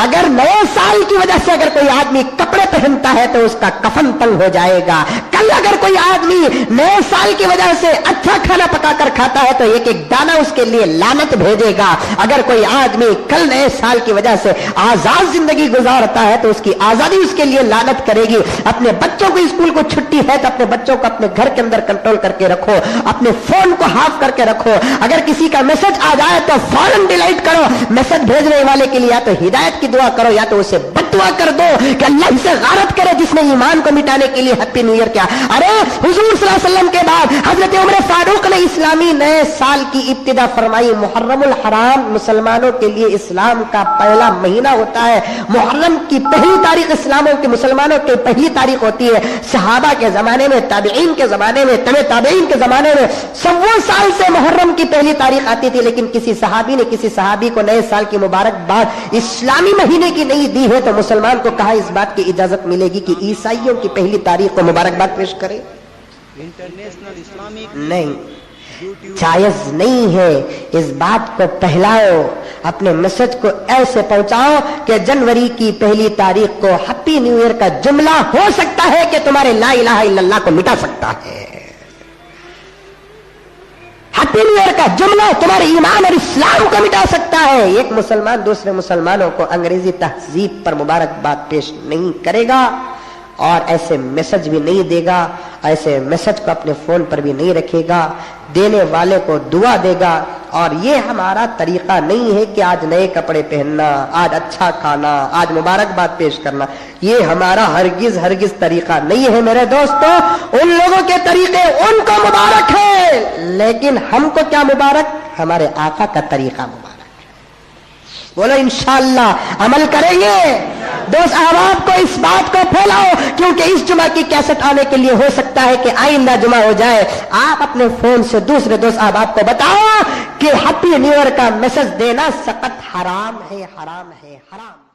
اگر نئے سال کی وجہ سے اگر کوئی آدمی کپڑے پہنتا ہے تو اس کا کفن تنگ ہو جائے گا. کل اگر کوئی آدمی نئے سال کی وجہ سے اچھا کھانا پکا کر کھاتا ہے تو ایک ایک دانہ اس کے لیے لعنت بھیجے گا. اگر کوئی آدمی کل نئے سال کی وجہ سے آزاد زندگی گزارتا ہے تو اس کی آزادی اس کے لیے لعنت کرے گی. اپنے بچوں کو اسکول کو چھٹی ہے تو اپنے بچوں کو اپنے گھر کے اندر کنٹرول کر کے رکھو, اپنے فون کو ہاف کر کے رکھو. اگر کسی کا میسج آ جائے تو فوراً ڈیلیٹ کرو. میسج بھیجنے والے کے لیے یا تو ہدایت کی دعا کرو یا تو اسے بد دعا کر دو کہ اللہ اسے غارت کرے جس نے ایمان کو مٹانے کے لیے ہیپی نیو ایئر کیا. ارے حضور صلی اللہ علیہ وسلم کے بعد حضرت عمر فاروق نے اسلامی نئے سال کی ابتدا فرمائی. محرم الحرام مسلمانوں کے لیے اسلام کا پہلا مہینہ ہوتا ہے. محرم کی پہلی تاریخ اسلاموں کے مسلمانوں کی پہلی تاریخ ہوتی ہے. صحابہ کے زمانے میں, تابعین کے زمانے میں, تبع تابعین کے زمانے میں 100 سال سے محرم کی پہلی تاریخ آتی تھی, لیکن کسی صحابی نے کسی صحابی کو نئے سال کی مبارکباد اسلامی مہینے کی نہیں دی ہے تو مسلمان کو کہا اس بات کی اجازت ملے گی کہ عیسائیوں کی پہلی تاریخ کو مبارکباد پیش کرے؟ نہیں, جائز نہیں ہے. اس بات کو پھیلاؤ, اپنے میسج کو ایسے پہنچاؤ کہ جنوری کی پہلی تاریخ کو ہیپی نیو ایئر کا جملہ ہو سکتا ہے کہ تمہارے لا الہ الا اللہ کو مٹا سکتا ہے. ہیپی نیو ایئر کا جملہ تمہارے ایمان اور اسلام کو مٹا سکتا ہے. ایک مسلمان دوسرے مسلمانوں کو انگریزی تہذیب پر مبارکباد پیش نہیں کرے گا اور ایسے میسج بھی نہیں دے گا, ایسے میسج کو اپنے فون پر بھی نہیں رکھے گا, دینے والے کو دعا دے گا. اور یہ ہمارا طریقہ نہیں ہے کہ آج نئے کپڑے پہننا, آج اچھا کھانا, آج مبارکباد پیش کرنا. یہ ہمارا ہرگز طریقہ نہیں ہے میرے دوستو. ان لوگوں کے طریقے ان کو مبارک ہے, لیکن ہم کو کیا مبارک؟ ہمارے آقا کا طریقہ مبارک. بولو انشاءاللہ عمل کریں گے. دوست احباب کو اس بات کو پھیلاؤ, کیونکہ اس جمعہ کی کیسٹ آنے کے لیے ہو سکتا ہے کہ آئندہ جمعہ ہو جائے. آپ اپنے فون سے دوسرے دوست احباب کو بتاؤ کہ ہیپی نیو ایئر کا میسج دینا سخت حرام ہے, حرام ہے, حرام.